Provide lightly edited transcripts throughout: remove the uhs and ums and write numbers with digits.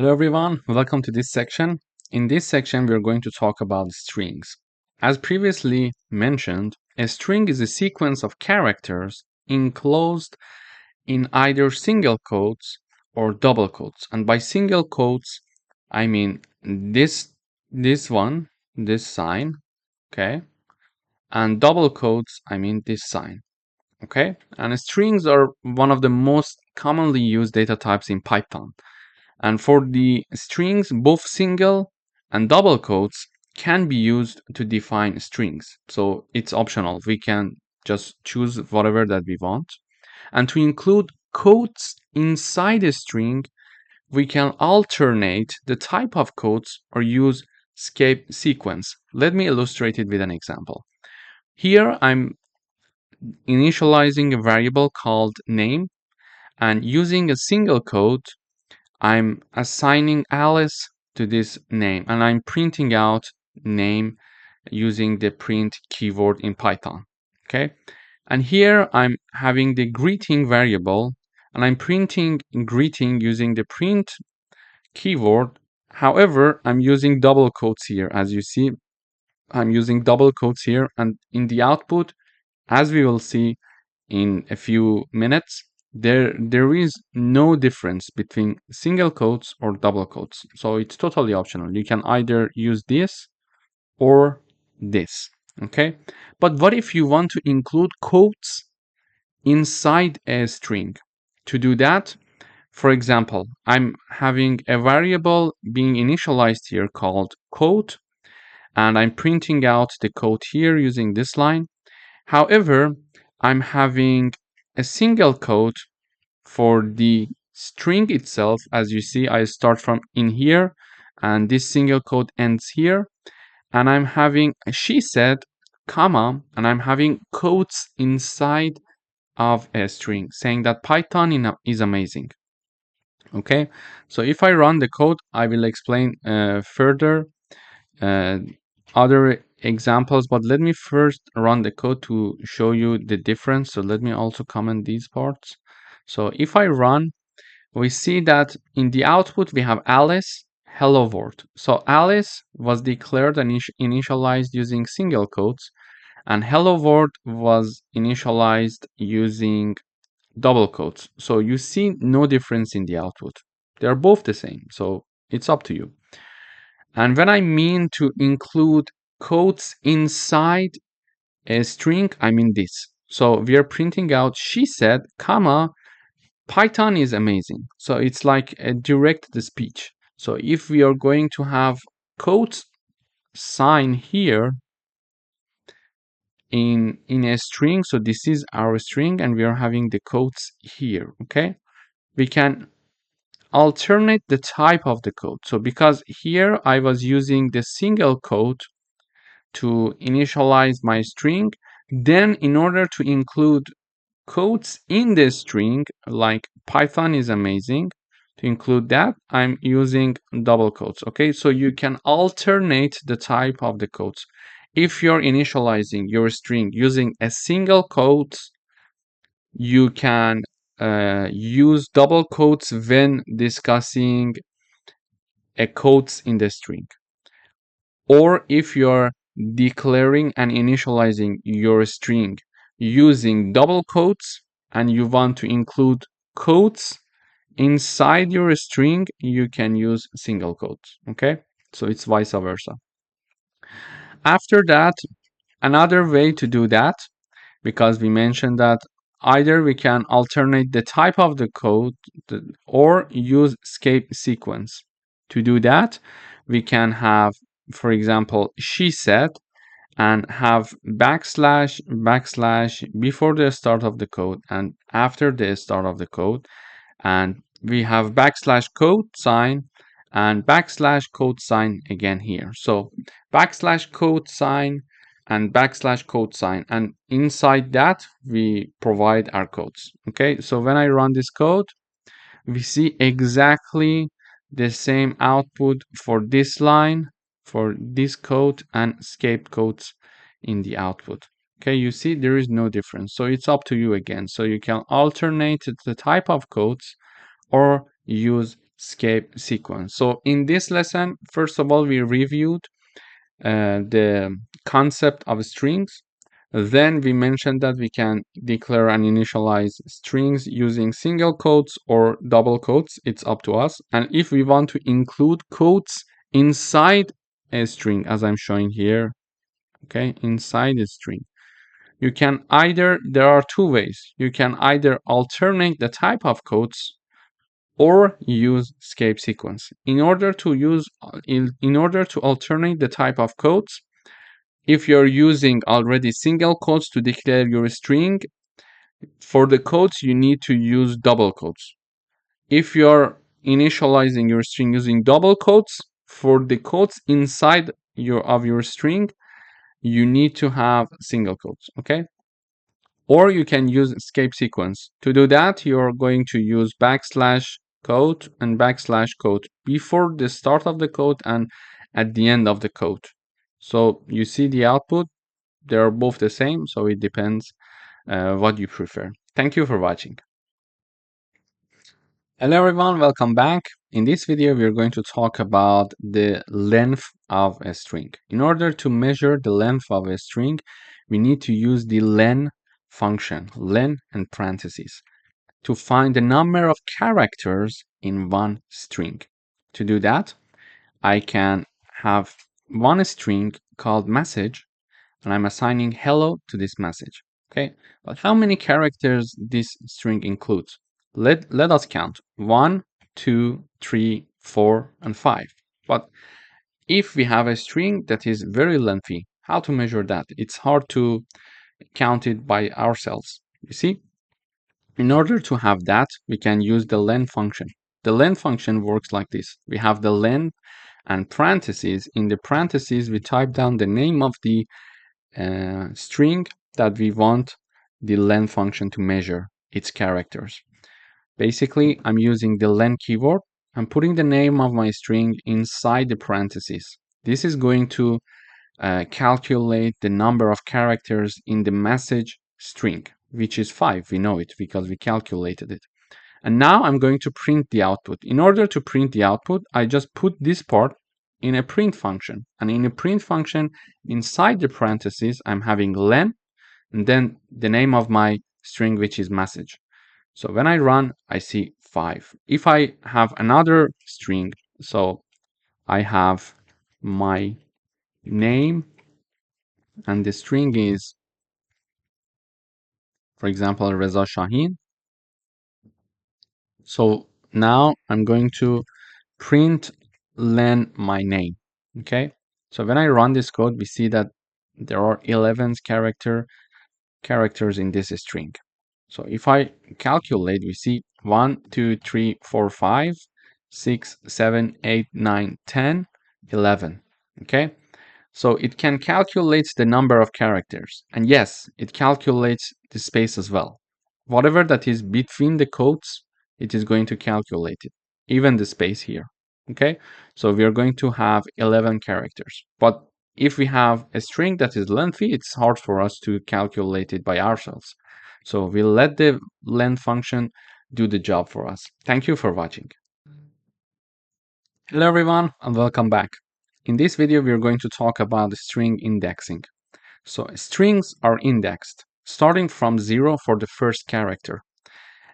Hello everyone, welcome to this section. In this section, we are going to talk about strings. As previously mentioned, a string is a sequence of characters enclosed in either single quotes or double quotes. And by single quotes, I mean this sign, okay? And double quotes, I mean this sign, okay? And strings are one of the most commonly used data types in Python. And for the strings, both single and double quotes can be used to define strings. So it's optional. We can just choose whatever that we want. And to include quotes inside a string, we can alternate the type of quotes or use escape sequence. Let me illustrate it with an example. Here I'm initializing a variable called name, and using a single quote, I'm assigning Alice to this name, and I'm printing out name using the print keyword in Python. Okay, and here I'm having the greeting variable, and I'm printing greeting using the print keyword. However, I'm using double quotes here. As you see, I'm using double quotes here, and in the output, as we will see in a few minutes, there is no difference between single quotes or double quotes. So it's totally optional. You can either use this or this, okay? But what if you want to include quotes inside a string? To do that, for example, I'm having a variable being initialized here called quote, and I'm printing out the quote here using this line. However, I'm having a single quote for the string itself. As you see, I start from in here, and this single quote ends here. And I'm having she said, comma, and I'm having quotes inside of a string saying that Python is amazing. Okay, so if I run the code, I will explain further uh, other examples, but let me first run the code to show you the difference. So let me also comment these parts. So if I run, we see that in the output we have Alice, hello world. So Alice was declared and initialized using single quotes, and hello world was initialized using double quotes. So you see no difference in the output. They're both the same. So it's up to you. And when I mean to include quotes inside a string, I mean this. So we are printing out she said, comma, Python is amazing. So it's like a direct speech. So if we are going to have quotes sign here in a string, so this is our string and we are having the quotes here, okay? We can alternate the type of the quote. So because here I was using the single quote to initialize my string, then in order to include quotes in the string, like Python is amazing, to include that, I'm using double quotes. Okay, so you can alternate the type of the quotes. If you're initializing your string using a single quote, you can use double quotes when discussing a quotes in the string. Or if you're declaring and initializing your string using double quotes and you want to include quotes inside your string, you can use single quotes. Okay, so it's vice versa. After that, another way to do that, because we mentioned that either we can alternate the type of the code or use escape sequence. To do that, we can have, for example, she said, and have backslash before the start of the code and after the start of the code, and we have backslash code sign and backslash code sign again here. So backslash code sign and backslash code sign, and inside that we provide our codes. Okay, so when I run this code, we see exactly the same output for this line, for this code, and escape codes in the output. Okay, you see there is no difference. So it's up to you again. So you can alternate the type of codes or use escape sequence. So in this lesson, first of all, we reviewed the concept of strings. Then we mentioned that we can declare and initialize strings using single quotes or double quotes. It's up to us. And if we want to include quotes inside a string, as I'm showing here, okay, inside a string, you can either, there are two ways. You can either alternate the type of quotes or use escape sequence. In order to alternate the type of quotes, if you're using already single quotes to declare your string, for the quotes you need to use double quotes. If you're initializing your string using double quotes, for the quotes inside your string, you need to have single quotes, okay? Or you can use escape sequence. To do that, you're going to use backslash quote and backslash quote before the start of the quote and at the end of the quote. So you see the output, they're both the same, so it depends what you prefer. Thank you for watching. Hello everyone, welcome back. In this video, we're going to talk about the length of a string. In order to measure the length of a string, we need to use the len function, len and parentheses, to find the number of characters in one string. To do that, I can have one string called message, and I'm assigning hello to this message. Okay, but how many characters this string includes? Let us count 1, 2, 3, 4, and 5. But if we have a string that is very lengthy, how to measure that? It's hard to count it by ourselves. You see, in order to have that, we can use the len function. The len function works like this. We have the len and parentheses. In the parentheses, we type down the name of the string that we want the len function to measure its characters. Basically, I'm using the len keyword. I'm putting the name of my string inside the parentheses. This is going to calculate the number of characters in the message string, which is 5. We know it because we calculated it. And now I'm going to print the output. In order to print the output, I just put this part in a print function. And in a print function, inside the parentheses, I'm having len, and then the name of my string, which is message. So when I run, I see 5. If I have another string, so I have my name, and the string is, for example, Reza Shahin. So now I'm going to print len my name. Okay, so when I run this code, we see that there are 11 characters in this string. So if I calculate, we see 1, 2, 3, 4, 5, 6, 7, 8, 9, 10, 11. Okay, so it can calculate the number of characters. And yes, it calculates the space as well. Whatever that is between the quotes, it is going to calculate it, even the space here. Okay, so we are going to have 11 characters. But if we have a string that is lengthy, it's hard for us to calculate it by ourselves. So we'll let the len function do the job for us. Thank you for watching. Hello everyone and welcome back. In this video, we are going to talk about string indexing. So strings are indexed, starting from 0 for the first character.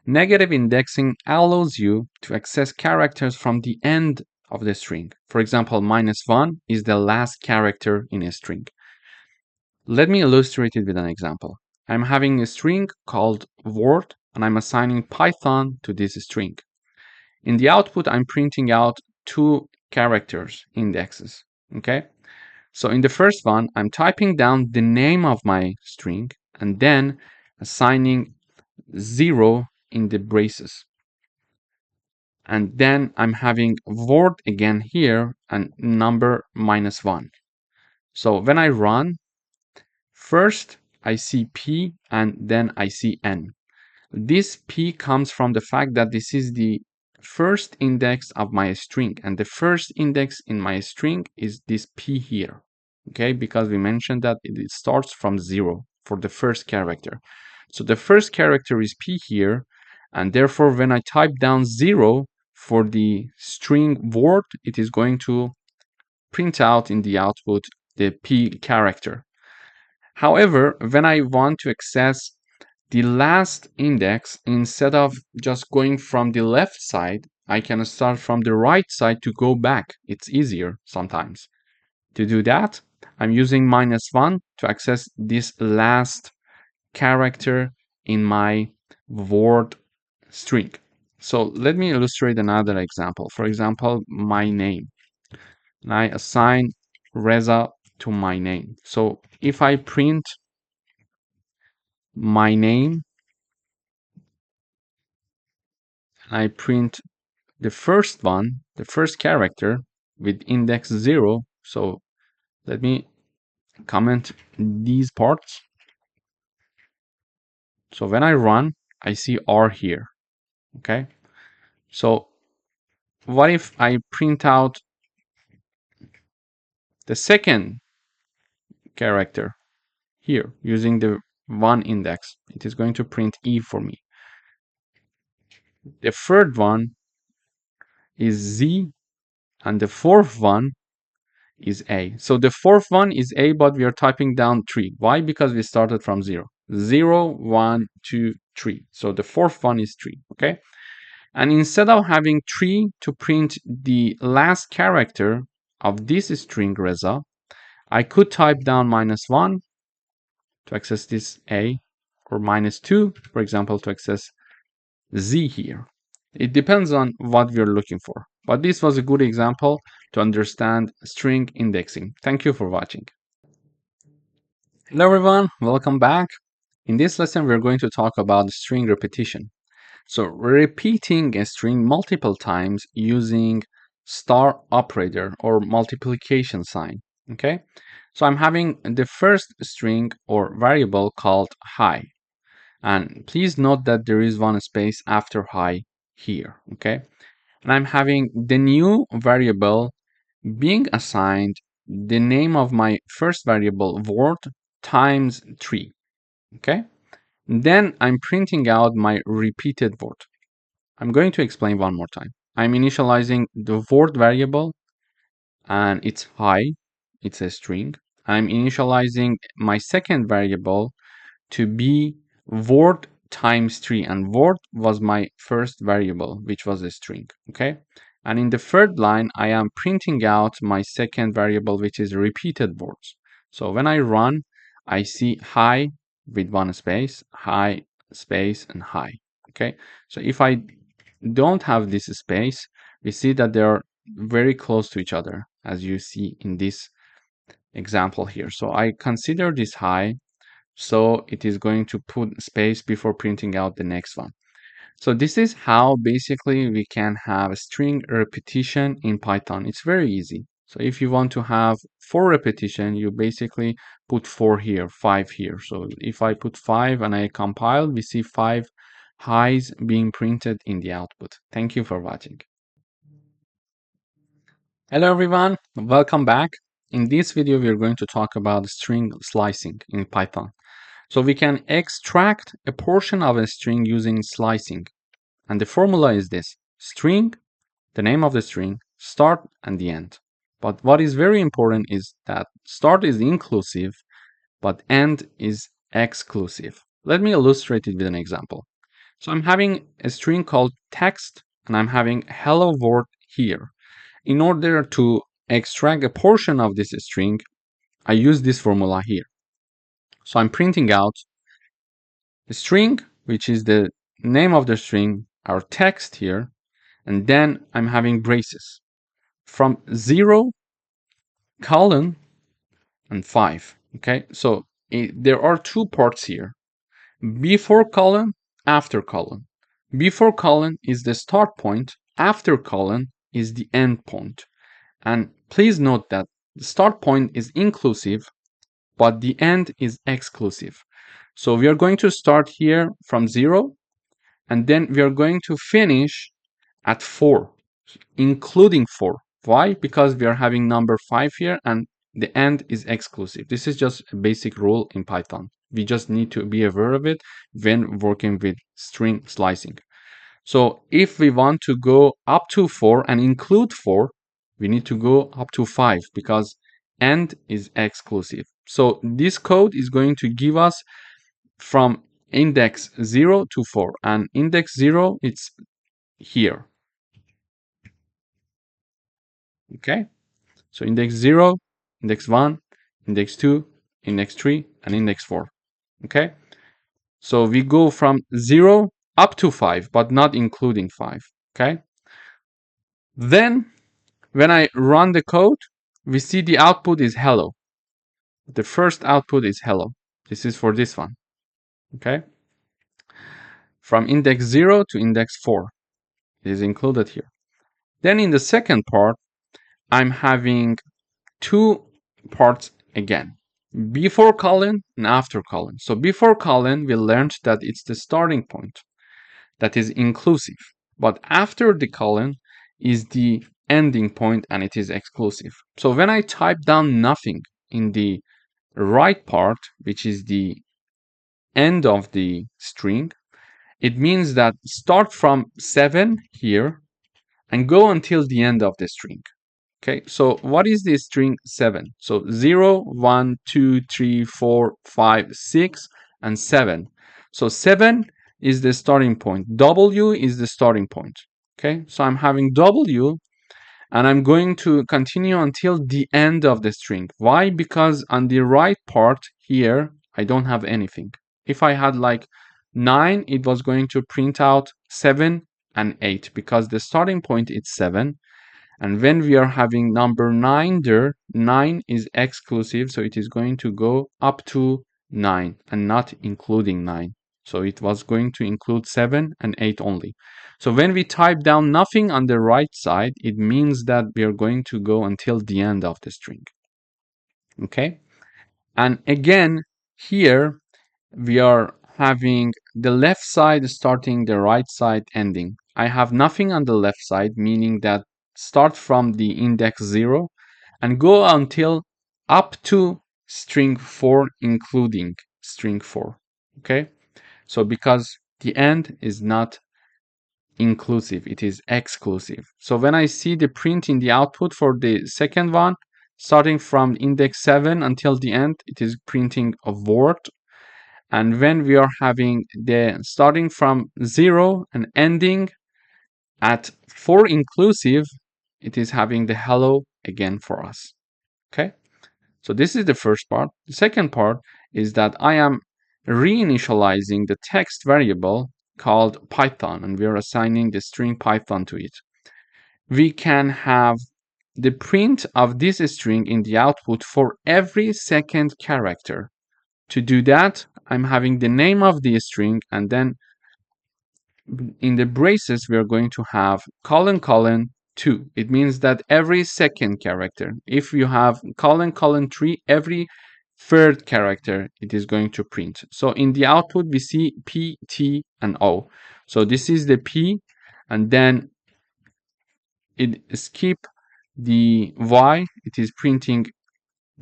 Negative indexing allows you to access characters from the end of the string. For example, -1 is the last character in a string. Let me illustrate it with an example. I'm having a string called word, and I'm assigning Python to this string. In the output, I'm printing out 2 characters indexes. Okay, so in the first one, I'm typing down the name of my string and then assigning 0 in the braces. And then I'm having word again here and number -1. So when I run, first I see P and then I see N. This P comes from the fact that this is the first index of my string, and the first index in my string is this P here. Okay, because we mentioned that it starts from 0 for the first character. So the first character is P here, and therefore when I type down 0, for the string word, it is going to print out in the output the P character. However, when I want to access the last index, instead of just going from the left side, I can start from the right side to go back. It's easier sometimes. To do that, I'm using -1 to access this last character in my word string. So let me illustrate another example. For example, my name. And I assign Reza to my name. So if I print my name, I print the first one, the first character with index 0. So let me comment these parts. So when I run, I see R here. Okay. So what if I print out the second character here using the 1 index? It is going to print E for me. The third one is Z, and the fourth one is A. So the fourth one is A, but we are typing down 3. Why? Because we started from 0. 0, 1, 2, 3. So the fourth one is 3. Okay. And instead of having 3 to print the last character of this string Reza, I could type down -1 to access this A, or -2, for example, to access Z here. It depends on what we're looking for. But this was a good example to understand string indexing. Thank you for watching. Hello everyone, welcome back. In this lesson, we're going to talk about string repetition. So repeating a string multiple times using star operator or multiplication sign. Okay, so I'm having the first string or variable called hi, and please note that there is one space after hi here. Okay, and I'm having the new variable being assigned the name of my first variable word times 3. Okay, then I'm printing out my repeated word. I'm going to explain one more time. I'm initializing the word variable, and it's hi, it's a string. I'm initializing my second variable to be word times 3, and word was my first variable, which was a string. Okay, and in the third line, I am printing out my second variable, which is repeated words. So when I run, I see hi with one space, hi space, and hi. Okay, so if I don't have this space, we see that they are very close to each other, as you see in this example here. So I consider this hi, so it is going to put space before printing out the next one. So this is how basically we can have string repetition in Python. It's very easy. So if you want to have 4 repetition, you basically put 4 here, 5 here. So if I put 5 and I compile, we see 5 highs being printed in the output. Thank you for watching. Hello everyone, welcome back. In this video, we are going to talk about string slicing in Python. So we can extract a portion of a string using slicing. And the formula is this: string, the name of the string, start, and the end. But what is very important is that start is inclusive, but end is exclusive. Let me illustrate it with an example. So I'm having a string called text, and I'm having hello world here. In order to extract a portion of this string, I use this formula here. So I'm printing out the string, which is the name of the string, our text here, and then I'm having braces from 0, colon, and 5. Okay, so there are 2 parts here: before colon, after colon. Before colon is the start point, after colon is the end point. And please note that the start point is inclusive, but the end is exclusive. So we are going to start here from 0, and then we are going to finish at 4, including 4. Why? Because we are having number 5 here, and the end is exclusive. This is just a basic rule in Python. We just need to be aware of it when working with string slicing. So if we want to go up to 4 and include 4, we need to go up to 5 because AND is exclusive. So this code is going to give us from index 0 to 4, and index 0 it's here. Okay, so index 0, index 1, index 2, index 3, and index 4. Okay, so we go from 0 up to 5, but not including 5. Okay, then when I run the code, we see the output is hello. The first output is hello. This is for this one. Okay, from index 0 to index 4. It is included here. Then in the second part, I'm having two parts again. Before colon and after colon. So before colon, we learned that it's the starting point that is inclusive. But after the colon is the ending point and it is exclusive. So when I type down nothing in the right part, which is the end of the string, it means that start from 7 here and go until the end of the string. Okay, so what is the string 7? So 0, 1, 2, 3, 4, 5, 6, and 7. So 7 is the starting point. W is the starting point. Okay, so I'm having W and I'm going to continue until the end of the string. Why? Because on the right part here, I don't have anything. If I had like 9, it was going to print out 7 and 8 because the starting point is 7. And when we are having number 9 there, 9 is exclusive, so it is going to go up to 9 and not including 9. So it was going to include 7 and 8 only. So when we type down nothing on the right side, it means that we are going to go until the end of the string. Okay? And again, here we are having the left side starting, the right side ending. I have nothing on the left side, meaning that start from the index 0 and go until up to string 4, including string 4. Okay, so because the end is not inclusive, it is exclusive. So when I see the print in the output for the second one, starting from index 7 until the end, it is printing a word. And when we are having the starting from 0 and ending at 4 inclusive, it is having the hello again for us. Okay, so this is the first part. The second part is that I am reinitializing the text variable called Python, and we are assigning the string Python to it. We can have the print of this string in the output for every second character. To do that, I'm having the name of the string, and then in the braces, we are going to have colon colon 2. It means that every second character. If you have colon colon 3, every third character it is going to print. So in the output, we see P, T, and O. So this is the P, and then it skip the Y. It is printing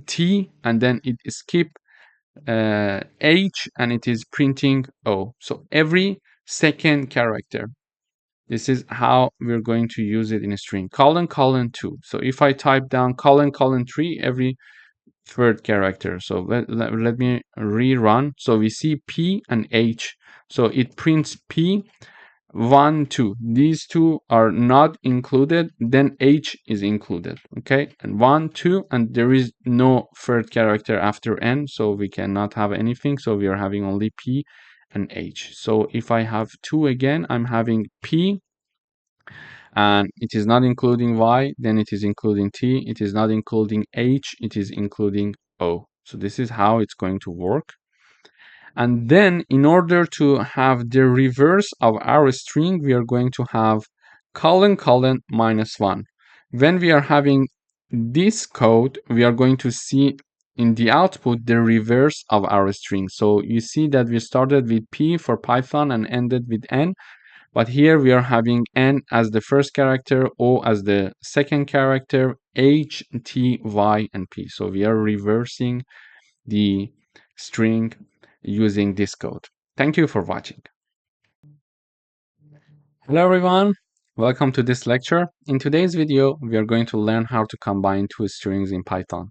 T, and then it skip H, and it is printing O. So every second character. This is how we're going to use it in a string. Colon colon 2. So if I type down colon colon 3, every third character. So let me rerun. So we see P and H. So it prints P 1, 2. These two are not included, then H is included. Okay, and 1, 2, and there is no third character after N, so we cannot have anything. So we are having only P and H. So if I have 2 again, I'm having P, and it is not including Y, then it is including T. It is not including H, it is including O. So this is how it's going to work. And then in order to have the reverse of our string, we are going to have colon colon -1. When we are having this code, we are going to see in the output the reverse of our string. So you see that we started with P for Python and ended with N, but here we are having N as the first character, O as the second character, H, T, Y, and P. So we are reversing the string using this code. Thank you for watching. Hello everyone, welcome to this lecture. In today's video, we are going to learn how to combine two strings in Python.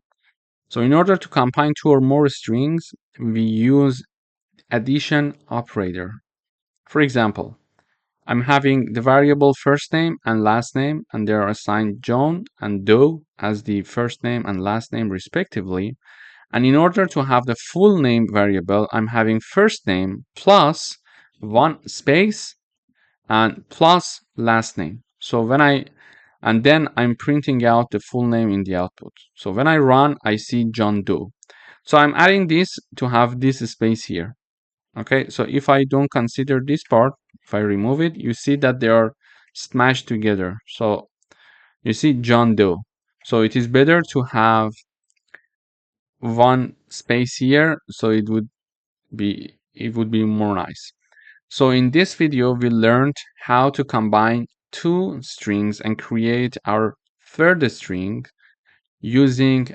So in order to combine two or more strings, we use addition operator. For example, I'm having the variable first name and last name, and they are assigned John and Doe as the first name and last name respectively. And in order to have the full name variable, I'm having first name plus one space and plus last name. And then I'm printing out the full name in the output. So when I run, I see John Doe. So I'm adding this to have this space here. Okay, so if I don't consider this part, if I remove it, you see that they are smashed together. So you see John Doe. So it is better to have one space here, so it would be more nice. So in this video, we learned how to combine two strings and create our third string using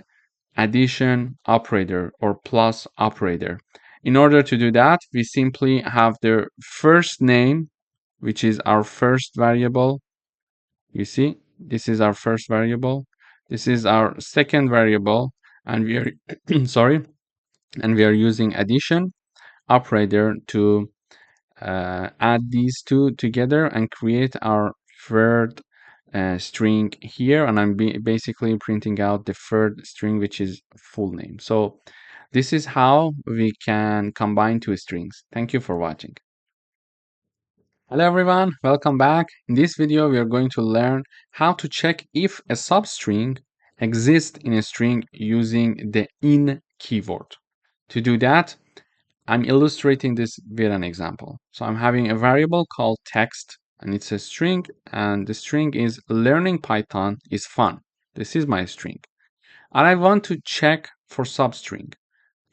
addition operator or plus operator. In order to do that, we simply have the first name, which is our first variable. You see, this is our first variable. This is our second variable, and we are sorry, and we are using addition operator to add these two together and create our third string here, and I'm basically printing out the third string, which is full name. So this is how we can combine two strings. Thank you for watching. Hello everyone, welcome back. In this video, we are going to learn how to check if a substring exists in a string using the in keyword. To do that, I'm illustrating this with an example. So I'm having a variable called text, and it's a string, and the string is learning Python is fun. This is my string. And I want to check for substring.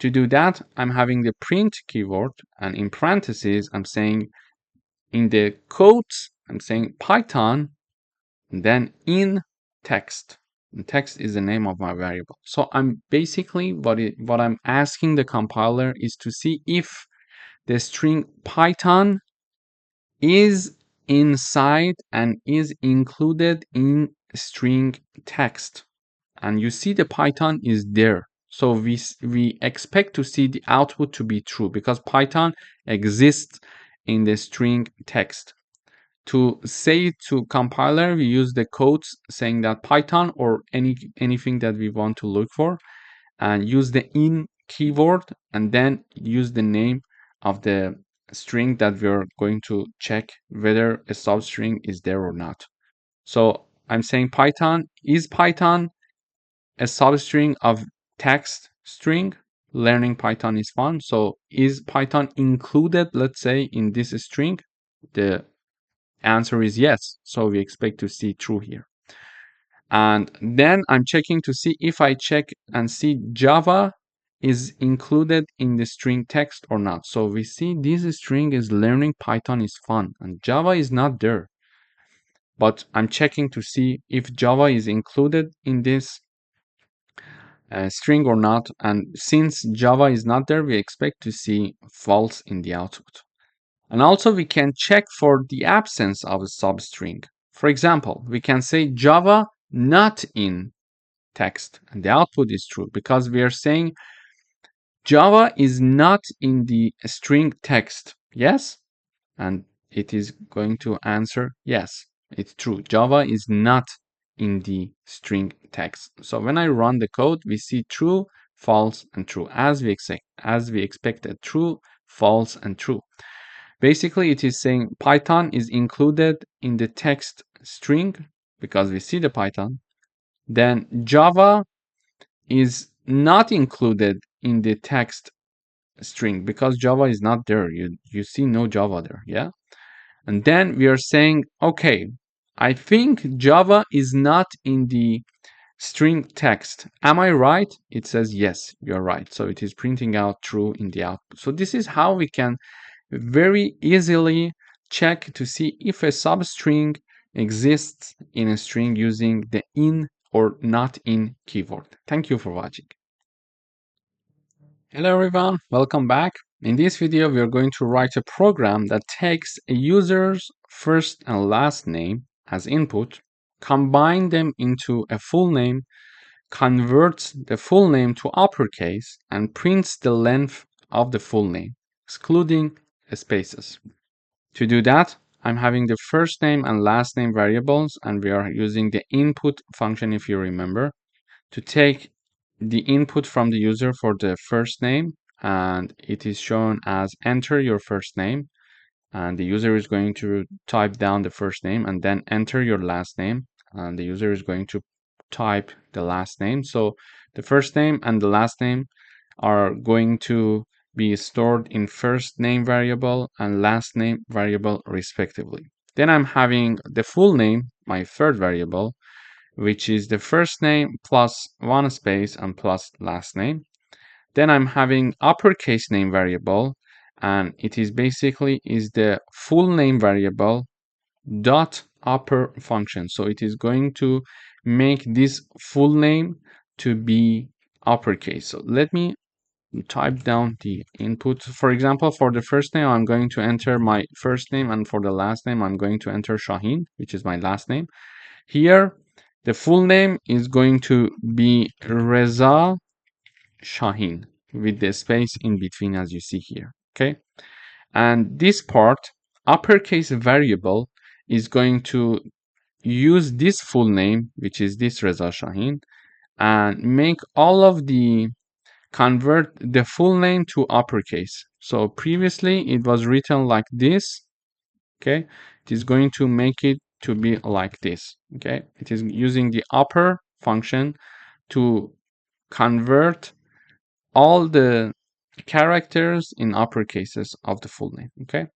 To do that, I'm having the print keyword, and in parentheses, I'm saying in the quotes, I'm saying Python, and then in text. And text is the name of my variable. So I'm basically what I'm asking the compiler is to see if the string Python is inside and is included in string text. And you see the Python is there. So we expect to see the output to be true because Python exists in the string text. To say to compiler, we use the codes saying that Python or anything that we want to look for, and use the in keyword and then use the name of the string that we're going to check whether a substring is there or not. So I'm saying Python a substring of text string. Learning Python is fun. So is Python included, let's say, in this string? The answer is yes. So we expect to see true here. And then I'm checking to see if I check and see Java is included in the string text or not. So we see this string is learning Python is fun and Java is not there. But I'm checking to see if Java is included in this string or not. And since Java is not there, we expect to see false in the output. And also we can check for the absence of a substring. For example, we can say Java not in text, and the output is true because we are saying Java is not in the string text. Yes? And it is going to answer yes, it's true. Java is not in the string text. So when I run the code, we see true, false, and true as we expected. True, false, and true. Basically, it is saying Python is included in the text string because we see the Python. Then Java is not included in the text string because Java is not there. You see no Java there, yeah? And then we are saying, okay, I think Java is not in the string text. Am I right? It says yes, you're right. So it is printing out true in the output. So this is how we can very easily check to see if a substring exists in a string using the in or not in keyword. Thank you for watching. Hello everyone, welcome back. In this video, we are going to write a program that takes a user's first and last name as input, combine them into a full name, converts the full name to uppercase, and prints the length of the full name, excluding spaces. To do that, I'm having the first name and last name variables, and we are using the input function, if you remember, to take the input from the user for the first name, and it is shown as enter your first name, and the user is going to type down the first name and then enter your last name, and the user is going to type the last name. So the first name and the last name are going to be stored in first name variable and last name variable respectively. Then I'm having the full name, my third variable, which is the first name plus one space and plus last name. Then I'm having uppercase name variable, and it is basically is the full name variable dot upper function. So it is going to make this full name to be uppercase. So let me type down the input. For example, for the first name, I'm going to enter my first name, and for the last name, I'm going to enter Shaheen, which is my last name. Here, the full name is going to be Reza Shaheen with the space in between, as you see here. Okay. And this part, uppercase variable, is going to use this full name, which is this Reza Shaheen, and make all of the convert the full name to uppercase. So previously it was written like this. Okay. It is going to make it to be like this. Okay. It is using the upper function to convert all the characters in uppercases of the full name. Okay.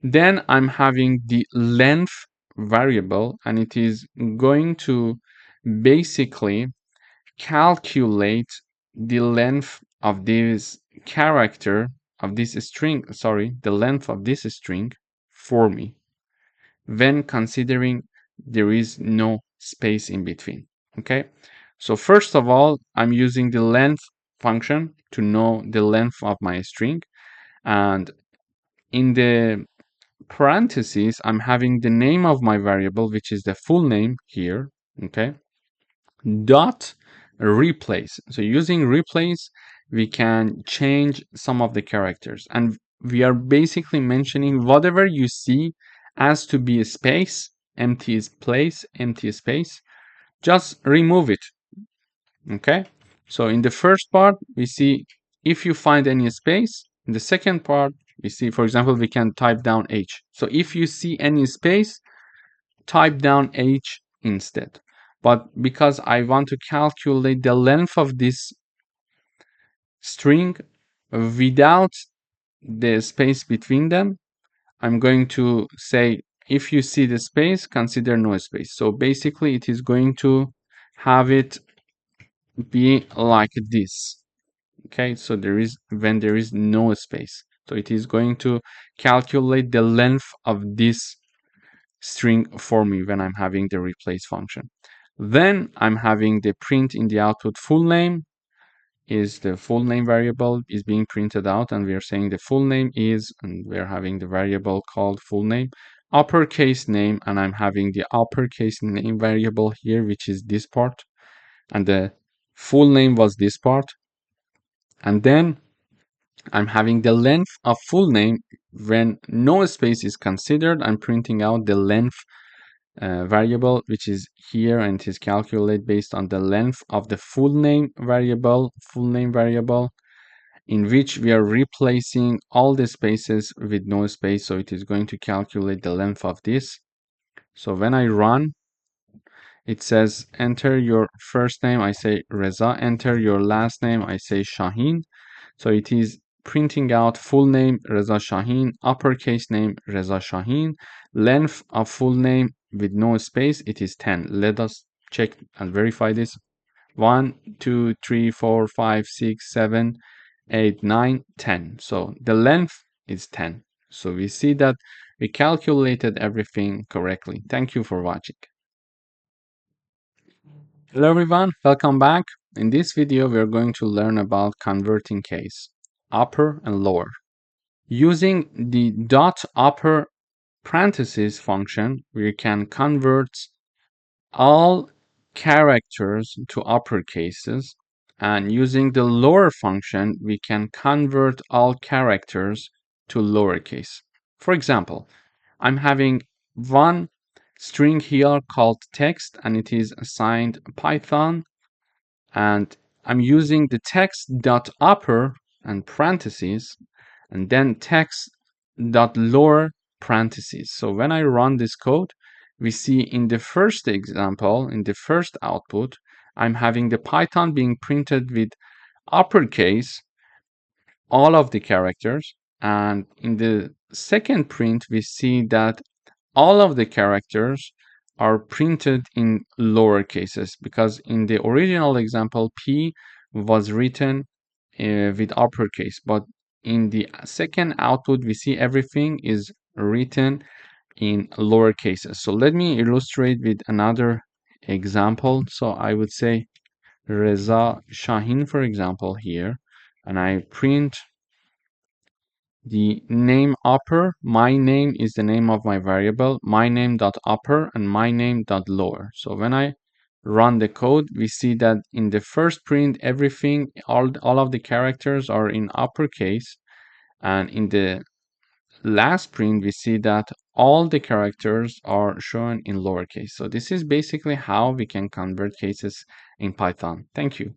Then I'm having the length variable, and it is going to basically calculate the length of this character of this string, the length of this string for me when considering there is no space in between. Okay. So first of all, I'm using the length function to know the length of my string, and in the parentheses, I'm having the name of my variable, which is the full name here. Okay. Dot replace. So using replace, we can change some of the characters, and we are basically mentioning whatever you see as to be a space, empty place, empty space, just remove it. Okay. So in the first part, we see if you find any space. In the second part, we see, for example, we can type down H. So if you see any space, type down H instead. But because I want to calculate the length of this string without the space between them, I'm going to say, if you see the space, consider no space. So basically it is going to have it be like this. Okay, so there is when there is no space. So it is going to calculate the length of this string for me when I'm having the replace function. Then I'm having the print in the output full name is the full name variable is being printed out, and we are saying the full name is, and we're having the variable called full name, uppercase name, and I'm having the uppercase name variable here, which is this part, and the full name was this part. And then I'm having the length of full name. When no space is considered, I'm printing out the length variable, which is here, and it is calculated based on the length of the full name variable, in which we are replacing all the spaces with no space. So it is going to calculate the length of this. So when I run, it says enter your first name, I say Reza, enter your last name, I say Shaheen. So it is printing out full name Reza Shaheen, uppercase name Reza Shaheen, length of full name with no space, it is 10. Let us check and verify this. 1, 2, 3, 4, 5, 6, 7, 8, 9, 10. So the length is 10. So we see that we calculated everything correctly. Thank you for watching. Hello everyone, welcome back. In this video, we are going to learn about converting case, upper and lower. Using the dot upper parentheses function, we can convert all characters to uppercases, and using the lower function, we can convert all characters to lowercase. For example, I'm having one string here called text, and it is assigned Python, and I'm using the text dot upper and parentheses, and then text dot lower parentheses. So when I run this code, we see in the first example, in the first output, I'm having the Python being printed with uppercase, all of the characters, and in the second print, we see that all of the characters are printed in lower cases, because in the original example, P was written with uppercase, but in the second output, we see everything is written in lower cases. So let me illustrate with another example. So I would say Reza Shahin, for example, here, and I print the name upper. My name is the name of my variable, my name dot upper and my name dot lower. So when I run the code, we see that in the first print, everything, all of the characters are in uppercase, and in the last print, we see that all the characters are shown in lowercase. So this is basically how we can convert cases in Python. Thank you.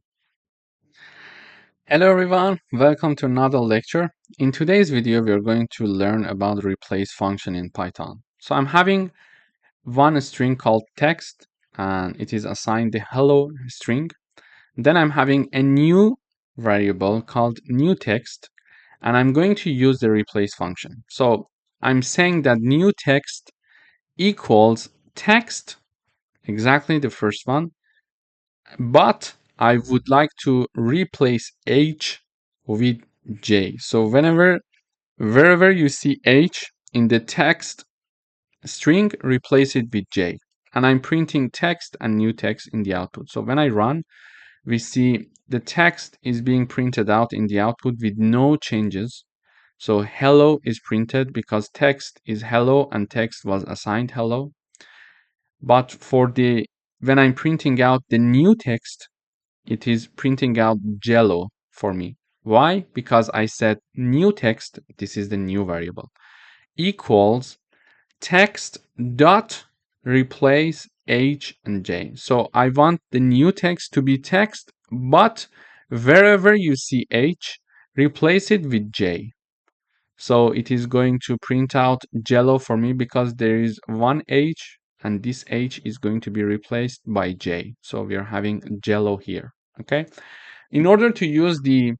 Hello everyone, welcome to another lecture. In today's video, we are going to learn about the replace function in Python. So I'm having one string called text, and it is assigned the hello string. Then I'm having a new variable called new text, and I'm going to use the replace function. So I'm saying that new text equals text, exactly the first one, but I would like to replace H with J. So wherever you see H in the text string, replace it with J. And I'm printing text and new text in the output. So when I run, we see the text is being printed out in the output with no changes. So hello is printed because text is hello and text was assigned hello. But when I'm printing out the new text, it is printing out Jello for me. Why? Because I said new text, this is the new variable, equals text dot replace H and J. So I want the new text to be text, but wherever you see H, replace it with J. So it is going to print out Jello for me because there is one H, and this H is going to be replaced by J. So we are having Jello here. Okay. In order to use the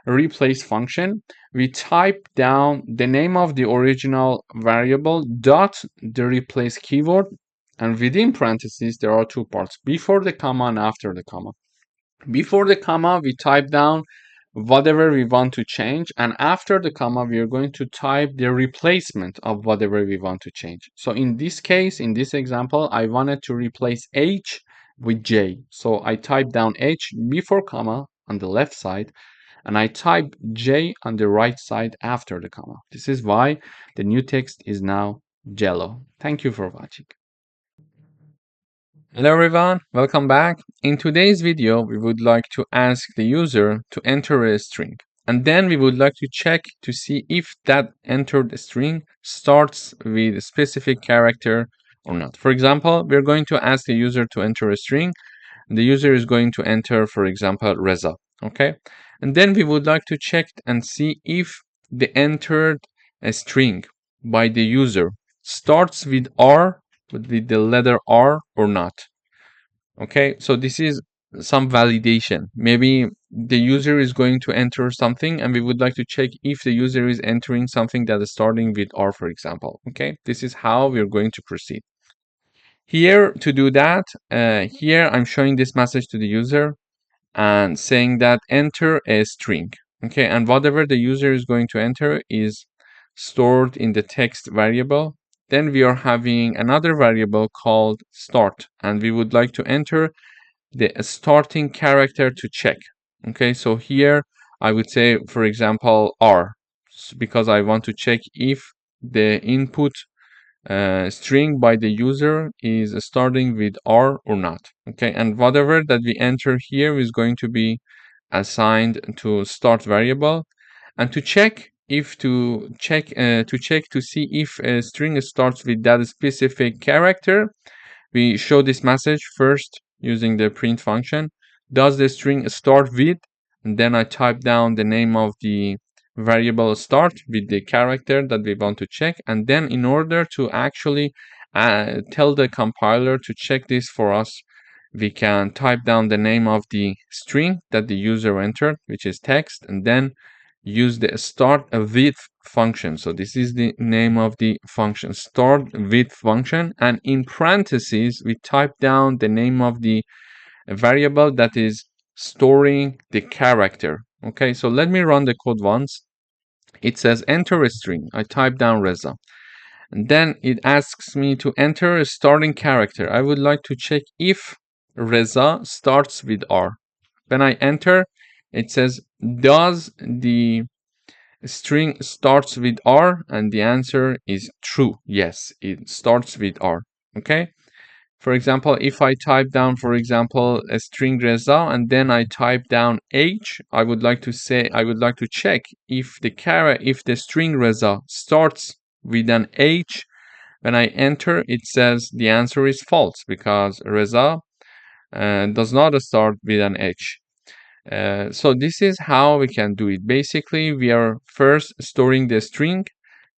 replace function, we type down the name of the original variable dot the replace keyword, and within parentheses there are two parts, before the comma and after the comma. Before the comma, we type down whatever we want to change, and after the comma, we are going to type the replacement of whatever we want to change. So in this case, in this example, I wanted to replace H with J. So I type down H before comma on the left side, and I type J on the right side after the comma. This is why the new text is now Jello. Thank you for watching. Hello everyone, welcome back. In today's video, we would like to ask the user to enter a string. And then we would like to check to see if that entered string starts with a specific character or not. For example, we're going to ask the user to enter a string. The user is going to enter, for example, Reza. Okay. And then we would like to check and see if the entered string by the user starts with R, with the letter R or not. Okay, so this is some validation. Maybe the user is going to enter something, and we would like to check if the user is entering something that is starting with R, for example. Okay, this is how we're going to proceed. Here, to do that, here I'm showing this message to the user and saying that enter a string. Okay, and whatever the user is going to enter is stored in the text variable. Then we are having another variable called start, and we would like to enter the starting character to check. Okay, so here I would say, for example, R. because I want to check if the input string by the user is starting with R or not. Okay, and whatever that we enter here is going to be assigned to start variable, and to check to see if a string starts with that specific character, we show this message first using the print function. Does the string start with? And then I type down the name of the variable start with the character that we want to check. And then in order to actually tell the compiler to check this for us, we can type down the name of the string that the user entered, which is text, and then use the start with function. So this is the name of the function, start with function, and in parentheses we type down the name of the variable that is storing the character. Okay, so let me run the code once. It says enter a string. I type down Reza, and then it asks me to enter a starting character. I would like to check if Reza starts with R. When I enter, it says, does the string starts with R? And the answer is true. Yes, it starts with R. Okay. For example, if I type down, for example, a string Reza, and then I type down H, I would like to check if the string Reza starts with an H. When I enter, it says the answer is false because Reza does not start with an H. So this is how we can do it. Basically, we are first storing the string,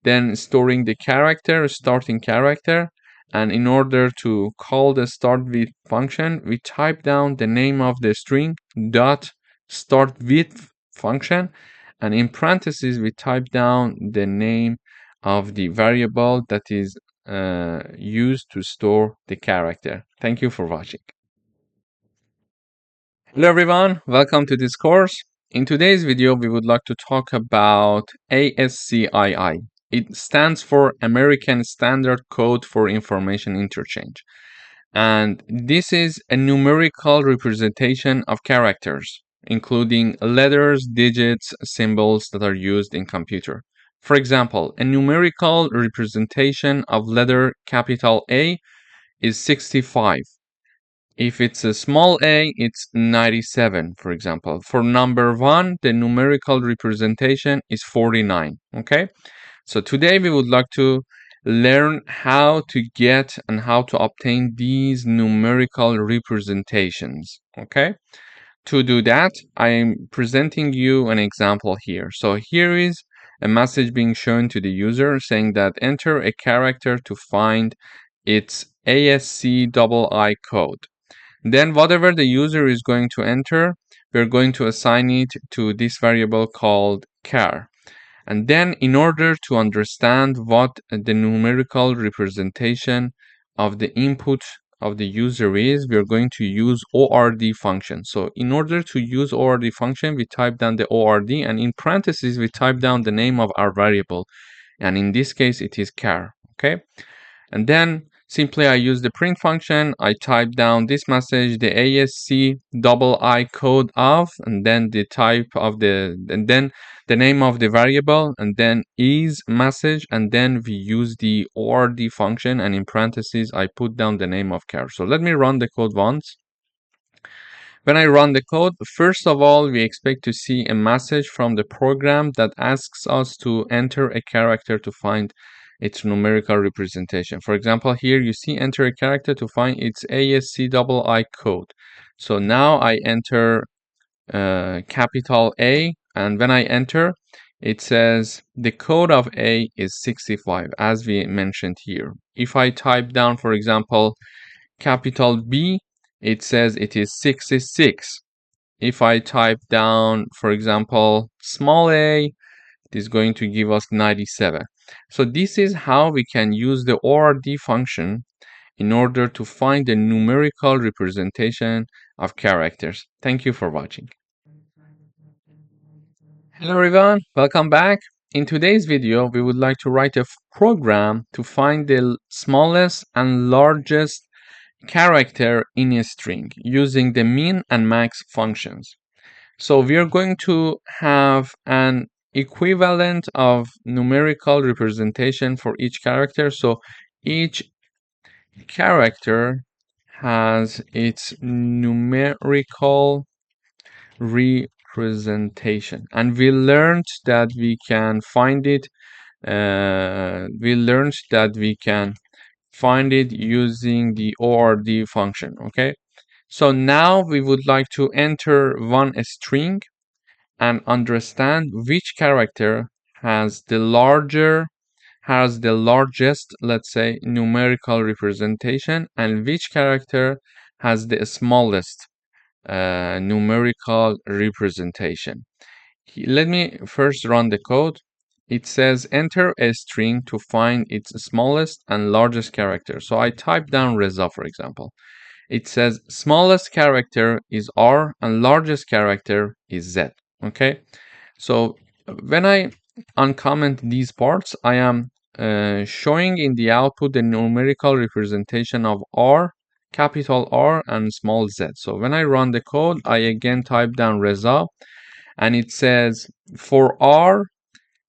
then storing the character, starting character, and in order to call the start with function, we type down the name of the string dot start with function, and in parentheses we type down the name of the variable that is used to store the character. Thank you for watching. Hello everyone, welcome to this course. In today's video, we would like to talk about ASCII. It stands for American Standard Code for Information Interchange. And this is a numerical representation of characters, including letters, digits, symbols that are used in computer. For example, a numerical representation of letter capital A is 65. If it's a small a, it's 97, for example. For number 1, the numerical representation is 49, okay? So today we would like to learn how to get and how to obtain these numerical representations, okay? To do that, I am presenting you an example here. So here is a message being shown to the user saying that enter a character to find its ASCII code. Then whatever the user is going to enter, we're going to assign it to this variable called char. And then in order to understand what the numerical representation of the input of the user is, we're going to use ORD function. So in order to use ORD function, we type down the ORD, and in parentheses, we type down the name of our variable. And in this case, it is char, okay? And then simply I use the print function. I type down this message, the ASCII code of, and then the type of and then the name of the variable, and then is message, and then we use the ORD function, and in parentheses I put down the name of char. So let me run the code once. When I run the code, first of all, we expect to see a message from the program that asks us to enter a character to find its numerical representation. For example, here you see enter a character to find its ASCII code. So now I enter capital A, and when I enter, it says the code of A is 65, as we mentioned here. If I type down, for example, capital B, it says it is 66. If I type down, for example, small a, it is going to give us 97. So this is how we can use the ORD function in order to find the numerical representation of characters. Thank you for watching. Hello everyone, welcome back. In today's video, we would like to write a program to find the smallest and largest character in a string using the min and max functions. So we are going to have an equivalent of numerical representation for each character. So each character has its numerical representation, and we learned that we can find it using the ORD function. Okay, so now we would like to enter one string and understand which character has the largest, let's say, numerical representation, and which character has the smallest numerical representation. Let me first run the code. It says enter a string to find its smallest and largest character. So I type down Reza, for example. It says smallest character is R and largest character is Z. Okay, so when I uncomment these parts, I am showing in the output the numerical representation of R, capital R, and small z. So when I run the code, I again type down Reza, and it says for R,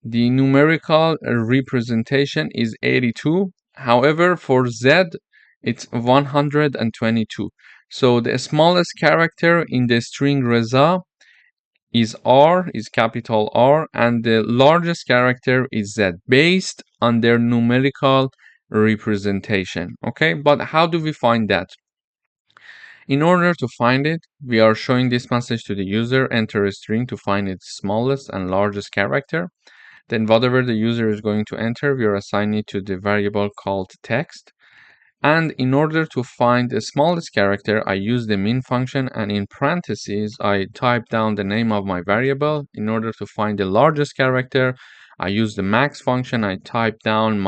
the numerical representation is 82. However, for Z, it's 122. So the smallest character in the string Reza is R, is capital R, and the largest character is Z, based on their numerical representation. Okay, but how do we find that? In order to find it, we are showing this message to the user, enter a string to find its smallest and largest character. Then whatever the user is going to enter, we are assigning it to the variable called text. And in order to find the smallest character, I use the min function, and in parentheses, I type down the name of my variable. In order to find the largest character, I use the max function. I type down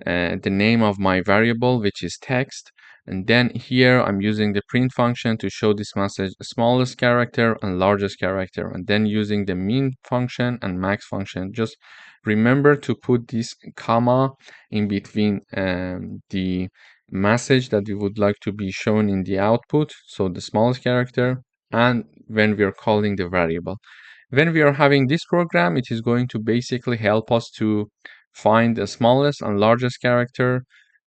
the name of my variable, which is text. And then here I'm using the print function to show this message, smallest character and largest character. And then using the min function and max function. Just remember to put this comma in between the message that we would like to be shown in the output, so the smallest character, and when we are calling the variable. When we are having this program, it is going to basically help us to find the smallest and largest character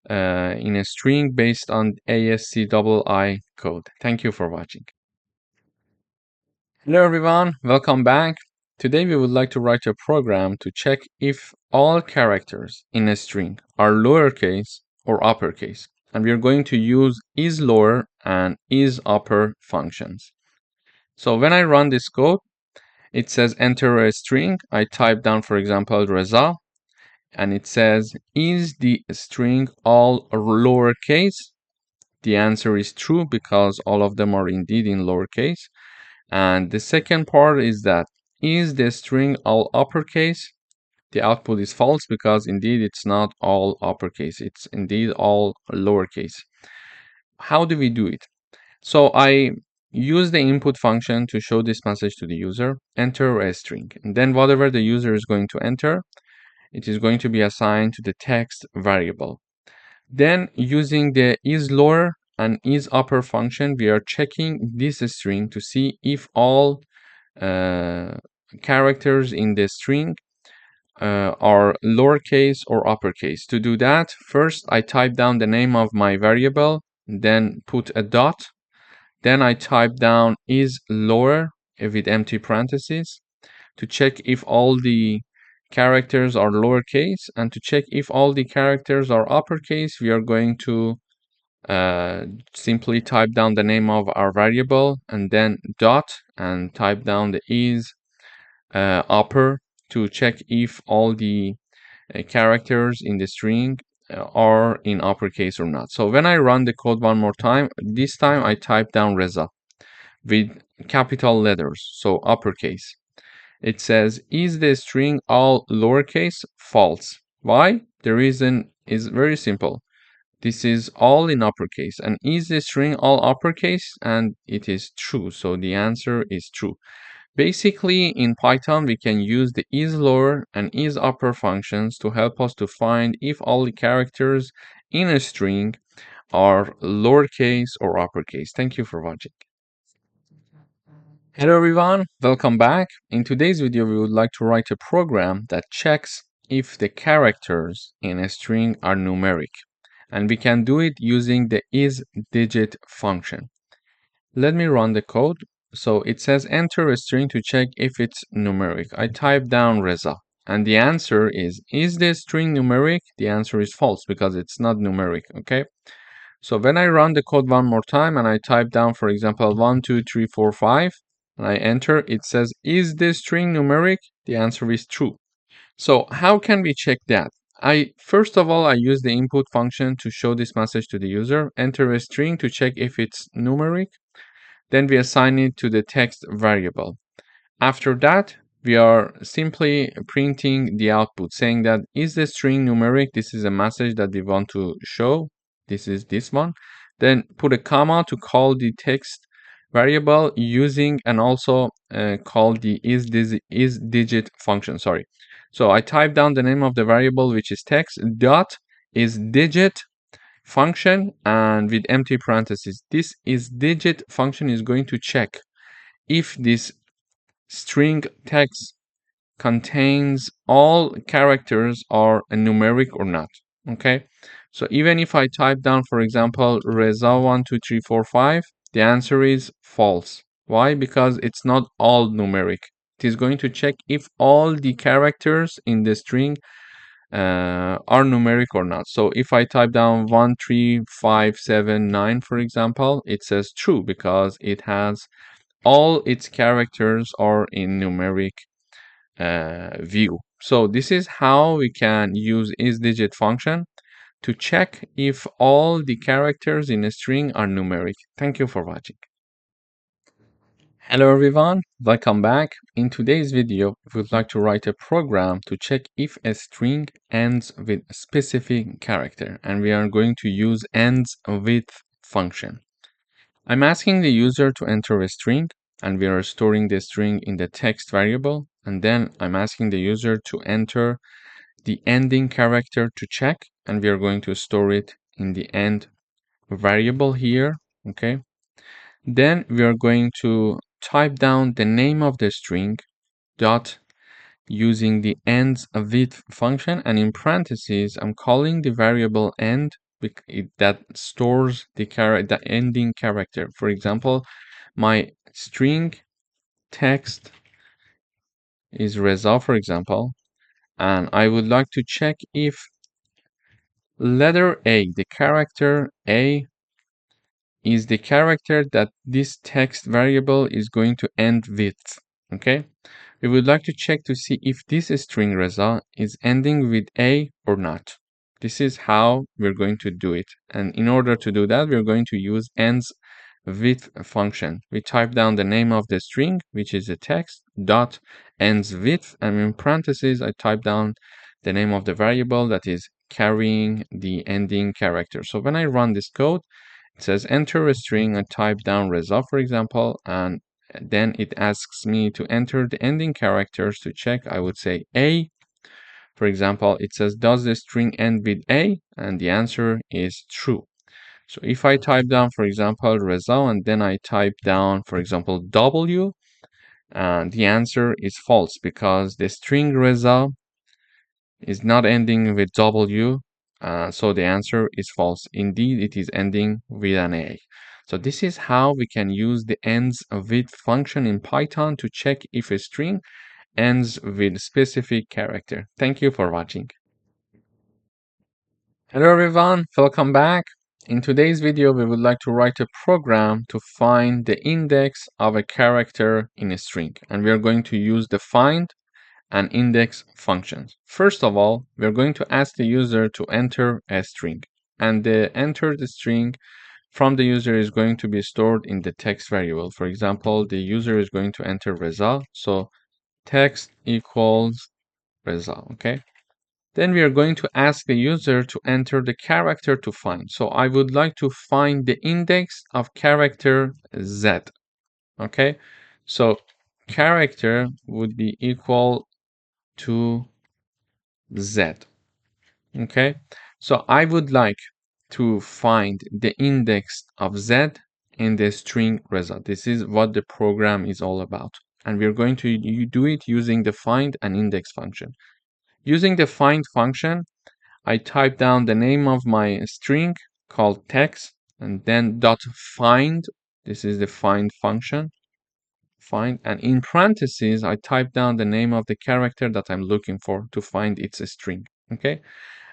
in a string based on ASCII code. Thank you for watching. Hello everyone, welcome back. Today we would like to write a program to check if all characters in a string are lowercase or uppercase. And we are going to use isLower and isUpper functions. So when I run this code, it says enter a string. I type down, for example, Reza, and it says, is the string all lowercase? The answer is true because all of them are indeed in lowercase. And the second part is that, is the string all uppercase? The output is false because indeed it's not all uppercase. It's indeed all lowercase. How do we do it? So I use the input function to show this message to the user, enter a string. And then whatever the user is going to enter, it is going to be assigned to the text variable. Then using the isLower and isUpper function, we are checking this string to see if all characters in the string are lowercase or uppercase. To do that, first I type down the name of my variable, then put a dot, then I type down isLower with empty parentheses to check if all the characters are lowercase, and to check if all the characters are uppercase, we are going to simply type down the name of our variable and then dot and type down the isUpper to check if all the characters in the string are in uppercase or not. So when I run the code one more time, this time I type down Reza with capital letters, so uppercase. It says, is the string all lowercase? False. Why? The reason is very simple. This is all in uppercase. And is the string all uppercase? And it is true. So the answer is true. Basically, in Python, we can use the isLower and isUpper functions to help us to find if all the characters in a string are lowercase or uppercase. Thank you for watching. Hello everyone, welcome back. In today's video, we would like to write a program that checks if the characters in a string are numeric. And we can do it using the isDigit function. Let me run the code. So it says enter a string to check if it's numeric. I type down Reza. And the answer is the string numeric? The answer is false because it's not numeric, okay? So when I run the code one more time and I type down, for example, 1, 2, 3, 4, 5, and I enter, it says, is this string numeric? The answer is true. So how can we check that? First of all, I use the input function to show this message to the user, enter a string to check if it's numeric. Then we assign it to the text variable. After that, we are simply printing the output saying that is the string numeric? This is a message that we want to show. This is this one. Then put a comma to call the text variable using and also call the isDigit function. Sorry. So I type down the name of the variable, which is text dot isDigit function, and with empty parentheses. This isDigit function is going to check if this string text contains all characters are numeric or not. Okay, so even if I type down, for example, Reza 1, 2, 3, 4, 5, the answer is false. Why? Because it's not all numeric. It is going to check if all the characters in the string are numeric or not. So if I type down 1, 3, 5, 7, 9, for example, it says true because it has all its characters are in numeric view. So this is how we can use isDigit function to check if all the characters in a string are numeric. Thank you for watching. Hello everyone, welcome back. In today's video, we would like to write a program to check if a string ends with a specific character, and we are going to use ends with function. I'm asking the user to enter a string, and we are storing the string in the text variable, and then I'm asking the user to enter the ending character to check, and we are going to store it in the end variable here, okay? Then we are going to type down the name of the string dot using the ends with function, and in parentheses I'm calling the variable end that stores the ending character. For example, my string text is Reza, for example, and I would like to check if letter A, the character A, is the character that this text variable is going to end with. Okay, we would like to check to see if this string Reza is ending with A or not. This is how we're going to do it, and in order to do that, we're going to use ends with function. We type down the name of the string, which is a text dot ends with, and in parentheses I type down the name of the variable that is carrying the ending character. So when I run this code, it says enter a string. I type down Reza, for example, and then it asks me to enter the ending characters to check. I would say A. For example, it says does the string end with A, and the answer is true. So if I type down, for example, Reza, and then I type down, for example, W, the answer is false because the string Reza is not ending with W, so the answer is false. Indeed, it is ending with an A. So this is how we can use the ends with function in Python to check if a string ends with specific character. Thank you for watching. Hello everyone, welcome back. In today's video, we would like to write a program to find the index of a character in a string, and we are going to use the find and index functions. First of all, we're going to ask the user to enter a string, and the enter the string from the user is going to be stored in the text variable. For example, the user is going to enter Reza, so text equals Reza, okay? Then we are going to ask the user to enter the character to find. So I would like to find the index of character Z, okay? So character would be equal to Z, okay? So I would like to find the index of Z in the string Reza. This is what the program is all about. And we're going to do it using the find and index function. Using the find function, I type down the name of my string called text, and then dot find. This is the find function. Find, and in parentheses, I type down the name of the character that I'm looking for to find its string. Okay.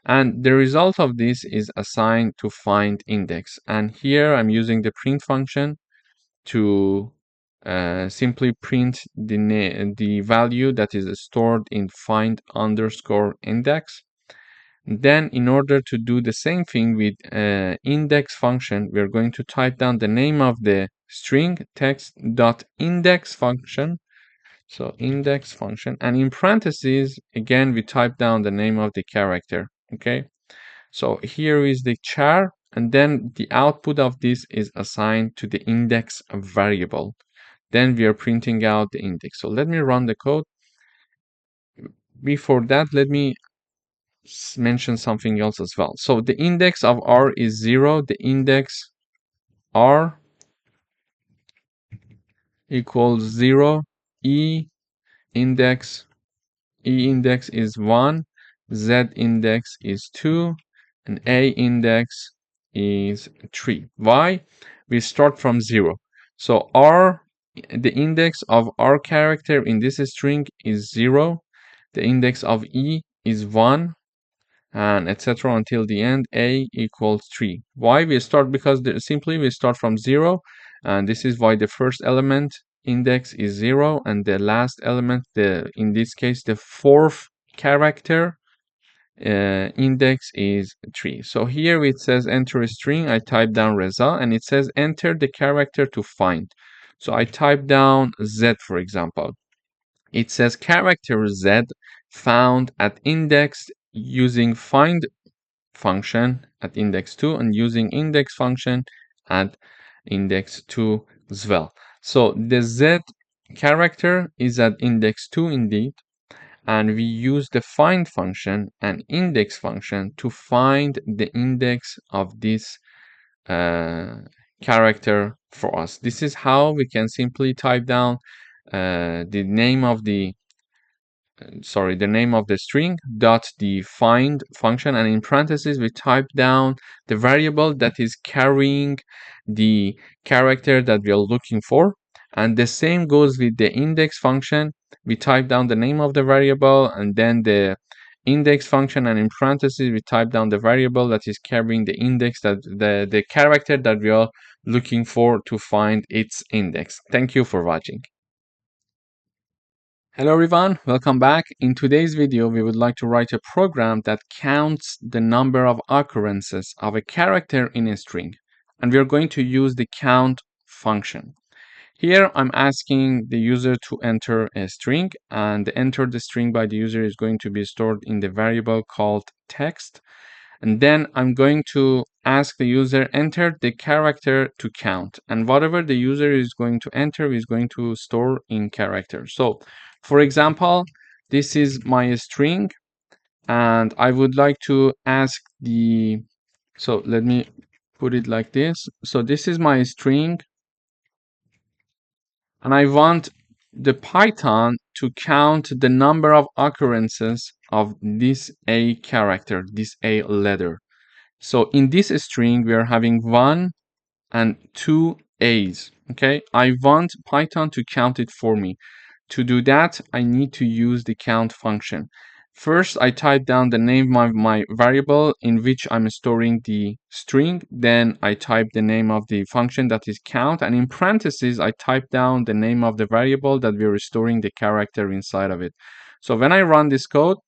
And the result of this is assigned to find index. And here I'm using the print function to simply print the value that is stored in find underscore index. Then in order to do the same thing with index function, we're going to type down the name of the string text dot index function. So index function, and in parentheses, again, we type down the name of the character. Okay. So here is the char, and then the output of this is assigned to the index variable. Then we are printing out the index. So let me run the code. Before that, let me mention something else as well. So the index of R is 0. The index R equals 0. E index is 1. Z index is 2. And A index is 3. Why? We start from 0. So the index of R character in this string is 0. The index of E is 1, and etc. until the end. A equals 3. Why? We start because simply we start from 0, and this is why the first element index is 0, and the last element, in this case the fourth character, index is 3. So here it says enter a string. I type down Reza, and it says enter the character to find. So I type down Z, for example. It says character Z found at index using find function at index 2 and using index function at index 2 as well. So the Z character is at index 2 indeed, and we use the find function and index function to find the index of this character for us. This is how we can simply type down the name of the string dot the find function, and in parentheses we type down the variable that is carrying the character that we are looking for. And the same goes with the index function. We type down the name of the variable and then the index function, and in parentheses we type down the variable that is carrying the index, that the character that we are looking for to find its index. Thank you for watching. Hello everyone, welcome back. In today's video, we would like to write a program that counts the number of occurrences of a character in a string. And we are going to use the count function. Here, I'm asking the user to enter a string, and the enter the string by the user is going to be stored in the variable called text. And then I'm going to ask the user enter the character to count, and whatever the user is going to enter is going to store in character. So for example, this is my string, and I would like to ask so let me put it like this. So this is my string, and I want the Python to count the number of occurrences of this A character, this A letter. So in this string, we are having 1 and 2 A's. Okay, I want Python to count it for me. To do that, I need to use the count function. First, I type down the name of my variable in which I'm storing the string. Then I type the name of the function that is count. And in parentheses, I type down the name of the variable that we're storing the character inside of it. So when I run this code,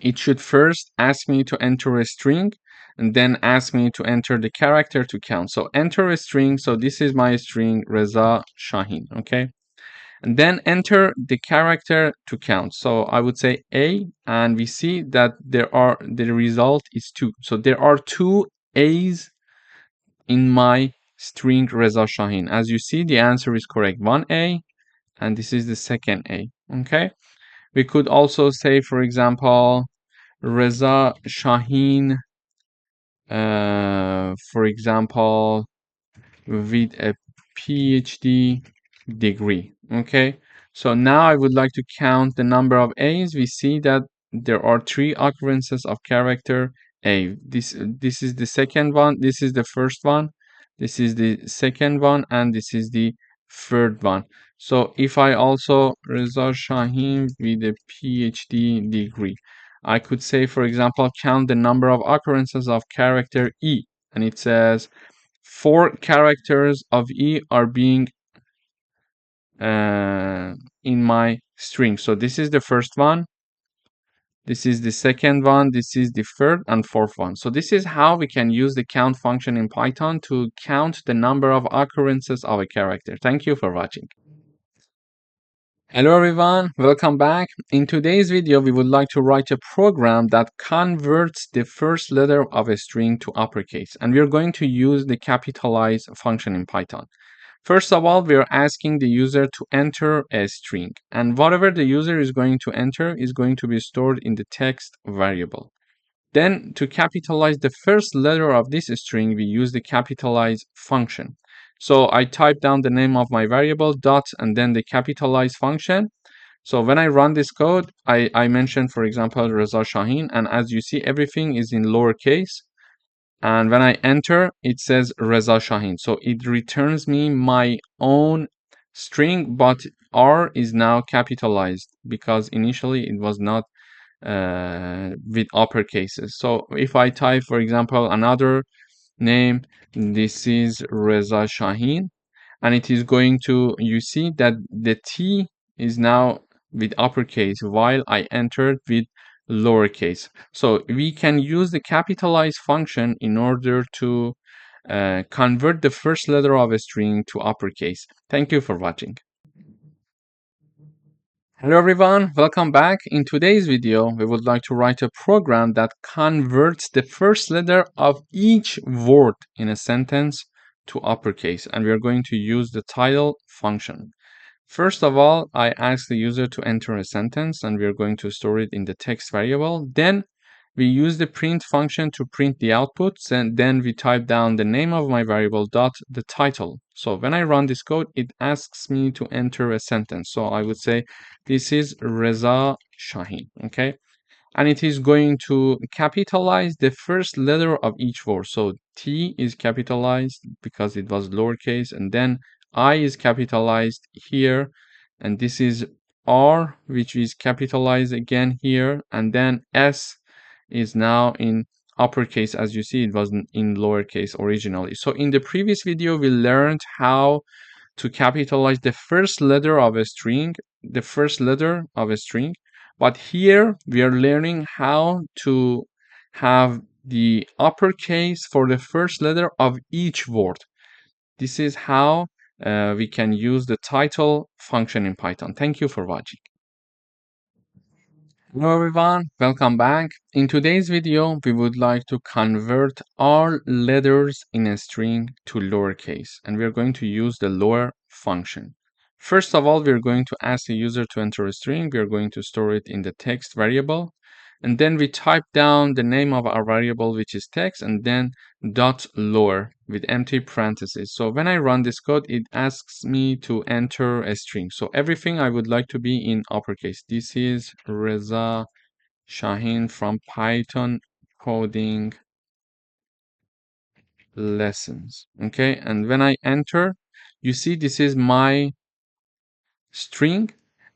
it should first ask me to enter a string and then ask me to enter the character to count. So enter a string. So this is my string, Reza Shahin. Okay. And then enter the character to count. So I would say A, and we see that the result is 2. So there are 2 A's in my string Reza Shahin. As you see, the answer is correct. 1 A, and this is the second A. Okay. We could also say, for example, Reza Shahin, for example, with a PhD degree. Okay, so now I would like to count the number of A's. We see that there are 3 occurrences of character A. This is the second one, this is the first one, this is the second one, and this is the third one. So if I also Reza Shahin with a PhD degree, I could say, for example, count the number of occurrences of character E, and it says 4 characters of E are being in my string. So this is the first one, this is the second one, this is the third and fourth one. So this is how we can use the count function in Python to count the number of occurrences of a character. Thank you for watching. Hello everyone, welcome back. In today's video, we would like to write a program that converts the first letter of a string to uppercase, and we are going to use the capitalize function in Python. First of all, we are asking the user to enter a string, and whatever the user is going to enter is going to be stored in the text variable. Then, to capitalize the first letter of this string, we use the capitalize function. So I type down the name of my variable, dot, and then the capitalize function. So when I run this code, I mentioned, for example, Reza Shahin, and as you see, everything is in lowercase. And when I enter, it says Reza Shahin. So it returns me my own string, but R is now capitalized because initially it was not with upper cases. So if I type, for example, another name, this is Reza Shahin, and it is going to, you see that the T is now with uppercase while I entered with lowercase. So we can use the capitalize function in order to convert the first letter of a string to uppercase. Thank you for watching. Hello everyone, welcome back. In today's video, we would like to write a program that converts the first letter of each word in a sentence to uppercase, and we are going to use the title function. First of all, I ask the user to enter a sentence, and we are going to store it in the text variable. Then we use the print function to print the outputs, and then we type down the name of my variable dot the title. So when I run this code, it asks me to enter a sentence. So I would say this is Reza Shahin, okay? And it is going to capitalize the first letter of each word. So T is capitalized because it was lowercase, and then I is capitalized here, and this is R, which is capitalized again here, and then S is now in uppercase. As you see, it was in lowercase originally. So in the previous video, we learned how to capitalize the first letter of a string, but here we are learning how to have the uppercase for the first letter of each word. This is how we can use the title function in Python. Thank you for watching. Hello everyone, welcome back. In today's video, we would like to convert all letters in a string to lowercase, and we are going to use the lower function. First of all, we are going to ask the user to enter a string. We are going to store it in the text variable, and then we type down the name of our variable, which is text, and then dot lower with empty parentheses. So when I run this code, it asks me to enter a string. So everything I would like to be in uppercase. This is Reza Shahin from Python coding lessons. Okay, and when I enter, you see this is my string,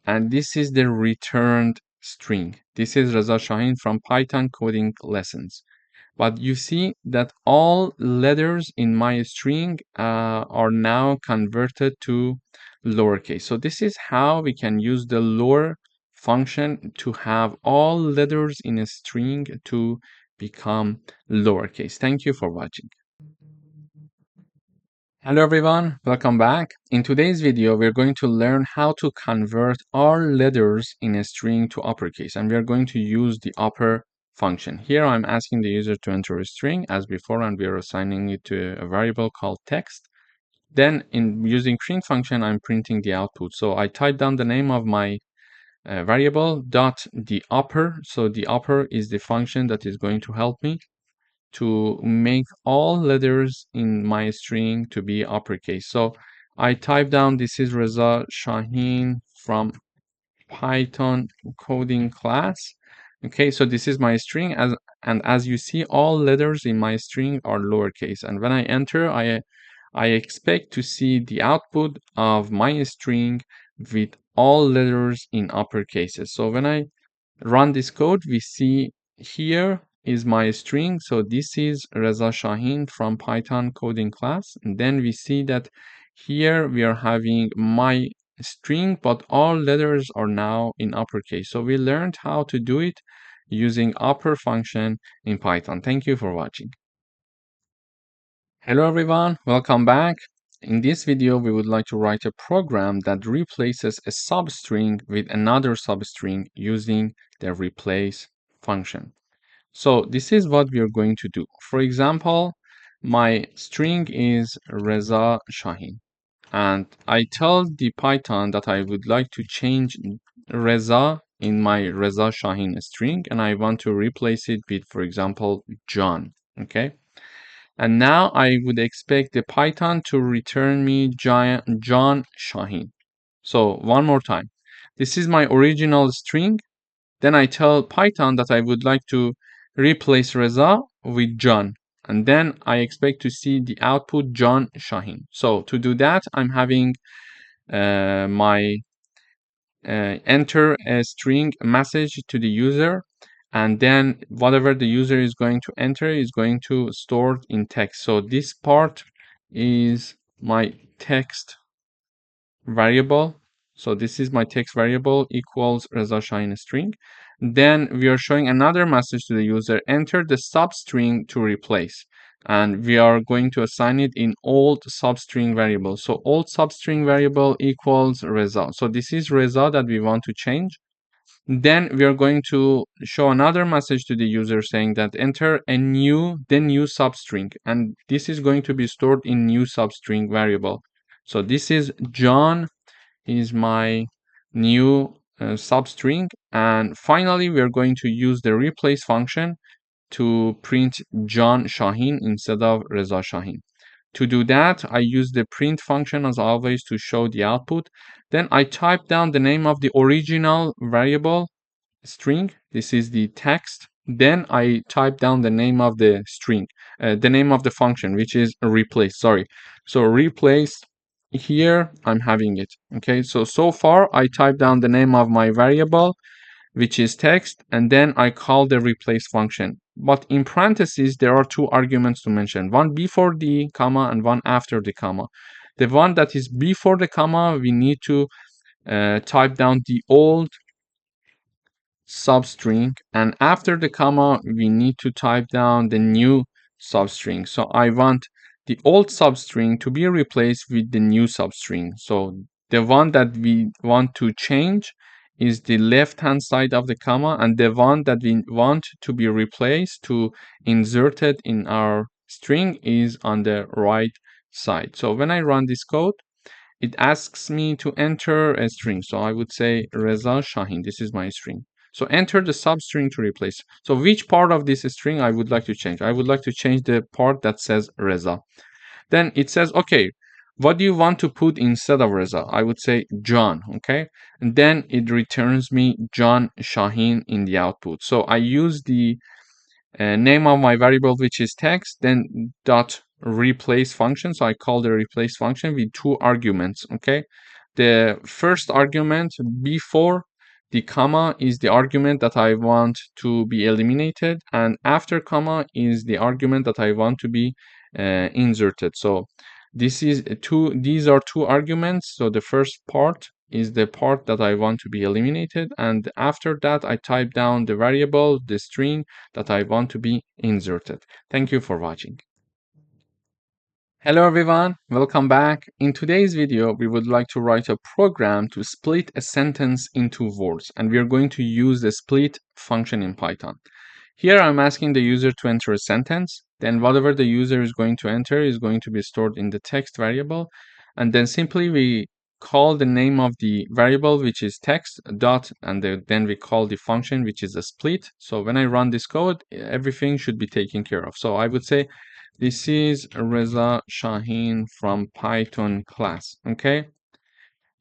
and this is the returned string. This is Reza Shahin from Python coding lessons. But you see that all letters in my string are now converted to lowercase. So this is how we can use the lower function to have all letters in a string to become lowercase. Thank you for watching. Hello everyone, welcome back. In today's video, we're going to learn how to convert all letters in a string to uppercase, and we are going to use the upper function. Here I'm asking the user to enter a string as before, and we are assigning it to a variable called text. Then in using print function, I'm printing the output. So I type down the name of my variable dot the upper. So the upper is the function that is going to help me to make all letters in my string to be uppercase. So I type down, this is Reza Shaheen from Python coding class. Okay, so this is my string, and as you see, all letters in my string are lowercase. And when I enter, I expect to see the output of my string with all letters in uppercases. So when I run this code, we see here is my string. So this is Reza Shaheen from Python coding class. And then we see that here we are having my string, but all letters are now in uppercase. So we learned how to do it using upper function in Python. Thank you for watching. Hello everyone, welcome back. In this video, we would like to write a program that replaces a substring with another substring using the replace function. So this is what we are going to do. For example, my string is Reza Shaheen, and I tell the Python that I would like to change Reza in my Reza Shaheen string, and I want to replace it with, for example, John. Okay. And now I would expect the Python to return me John Shaheen. So one more time. This is my original string. Then I tell Python that I would like to replace Reza with John. And then I expect to see the output John Shaheen. So to do that, I'm having my enter a string message to the user, and then whatever the user is going to enter is going to store in text. So this part is my text variable. So this is my text variable equals Reza Shaheen string. Then we are showing another message to the user, enter the substring to replace. And we are going to assign it in old substring variable. So old substring variable equals Reza. So this is Reza that we want to change. Then we are going to show another message to the user saying that enter a new substring. And this is going to be stored in new substring variable. So this is John is my new substring. And finally, we are going to use the replace function to print John Shaheen instead of Reza Shaheen. To do that, I use the print function as always to show the output. Then I type down the name of the original variable string. This is the text. Then I type down the name of the string, the name of the function, which is replace. Sorry. So replace here, I'm having it. Okay. So far I type down the name of my variable, which is text, and then I call the replace function. But in parentheses, there are two arguments to mention, one before the comma and one after the comma. The one that is before the comma, we need to type down the old substring, and after the comma, we need to type down the new substring. So I want the old substring to be replaced with the new substring. So the one that we want to change is the left hand side of the comma, and the one that we want to be replaced to inserted in our string is on the right side. So when I run this code, it asks me to enter a string. So I would say Reza Shaheen. This is my string. So enter the substring to replace. So which part of this string I would like to change? I would like to change the part that says Reza. Then it says, okay, what do you want to put instead of Reza? I would say John, okay? And then it returns me John Shaheen in the output. So I use the name of my variable, which is text, then dot replace function. So I call the replace function with two arguments, okay? The first argument before the comma is the argument that I want to be eliminated, and after comma is the argument that I want to be inserted. So these are two arguments. So the first part is the part that I want to be eliminated, and after that I type down the variable, the string that I want to be inserted. Thank you for watching. Hello everyone, welcome back. In today's video, we would like to write a program to split a sentence into words, and we are going to use the split function in Python. Here I'm asking the user to enter a sentence, then whatever the user is going to enter is going to be stored in the text variable, and then simply we call the name of the variable, which is text dot, and then we call the function, which is a split. So when I run this code, everything should be taken care of. So I would say this is Reza Shaheen from Python class. Okay.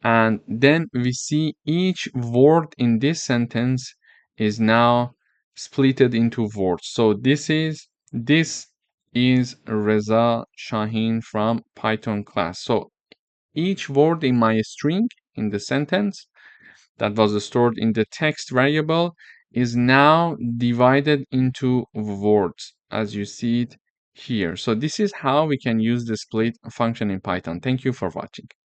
And then we see each word in this sentence is now splitted into words. So this is Reza Shaheen from Python class. So each word in my string in the sentence that was stored in the text variable is now divided into words, as you see it here. So this is how we can use the split function in Python. Thank you for watching.